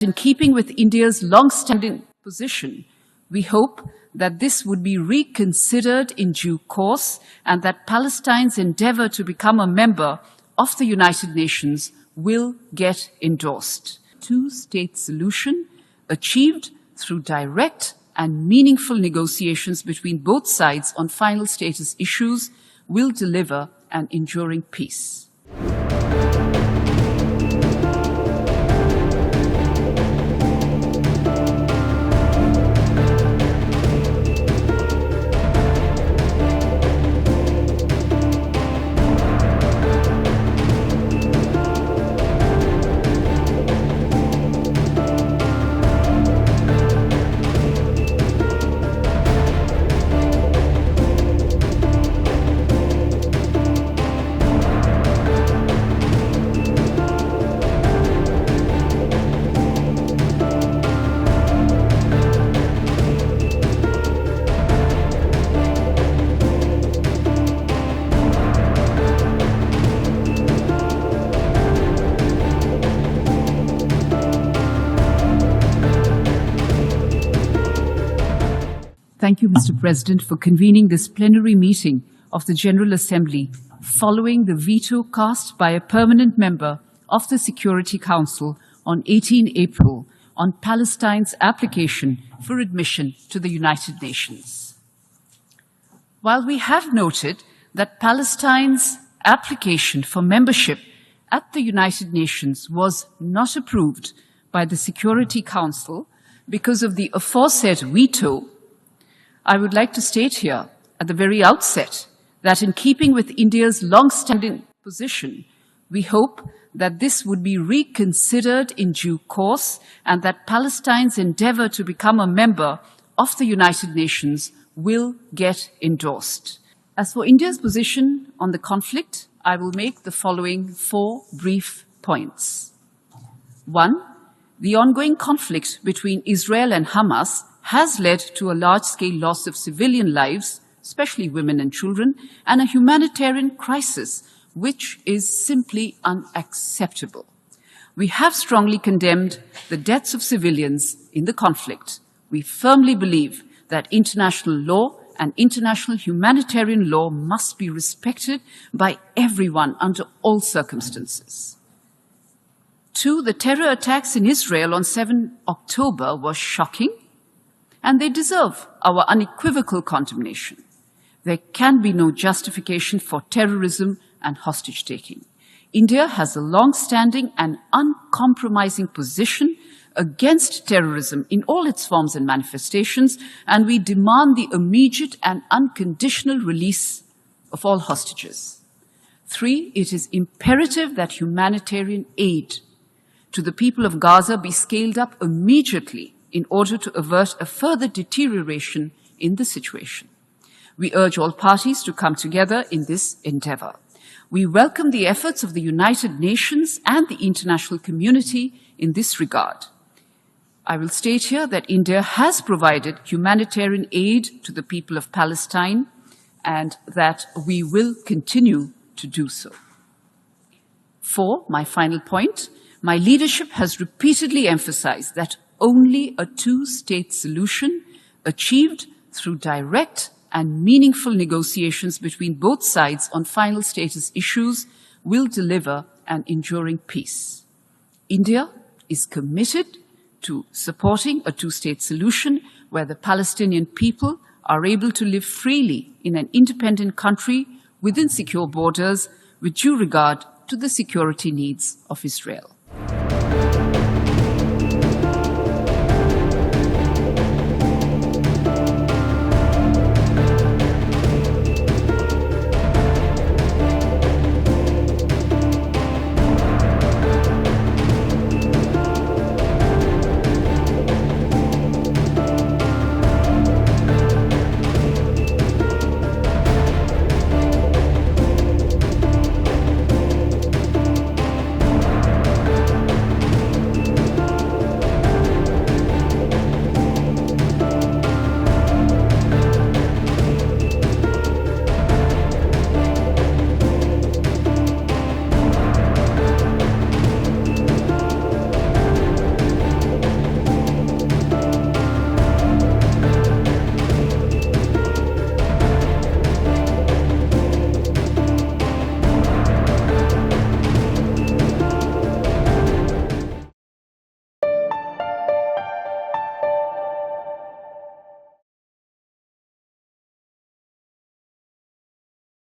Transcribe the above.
In keeping with India's long-standing position, we hope that this would be reconsidered in due course and that Palestine's endeavor to become a member of the United Nations will get endorsed. Two-state solution achieved through direct and meaningful negotiations between both sides on final status issues will deliver an enduring peace. Thank you, Mr. President, for convening this plenary meeting of the General Assembly following the veto cast by a permanent member of the Security Council on 18 April on Palestine's application for admission to the United Nations. While we have noted that Palestine's application for membership at the United Nations was not approved by the Security Council because of the aforesaid veto, I would like to state here at the very outset that in keeping with India's long-standing position, we hope that this would be reconsidered in due course and that Palestine's endeavor to become a member of the United Nations will get endorsed. As for India's position on the conflict, I will make the following 4 brief points. 1. The ongoing conflict between Israel and Hamas has led to a large-scale loss of civilian lives, especially women and children, and a humanitarian crisis, which is simply unacceptable. We have strongly condemned the deaths of civilians in the conflict. We firmly believe that international law and international humanitarian law must be respected by everyone under all circumstances. 2, the terror attacks in Israel on 7 October were shocking, and they deserve our unequivocal condemnation. There can be no justification for terrorism and hostage-taking. India has a long-standing and uncompromising position against terrorism in all its forms and manifestations, and we demand the immediate and unconditional release of all hostages. 3, it is imperative that humanitarian aid to the people of Gaza be scaled up immediately in order to avert a further deterioration in the situation. We urge all parties to come together in this endeavor. We welcome the efforts of the United Nations and the international community in this regard. I will state here that India has provided humanitarian aid to the people of Palestine and that we will continue to do so. 4, my final point, my leadership has repeatedly emphasized that only a two-state solution achieved through direct and meaningful negotiations between both sides on final status issues will deliver an enduring peace. India is committed to supporting a two-state solution where the Palestinian people are able to live freely in an independent country within secure borders with due regard to the security needs of Israel.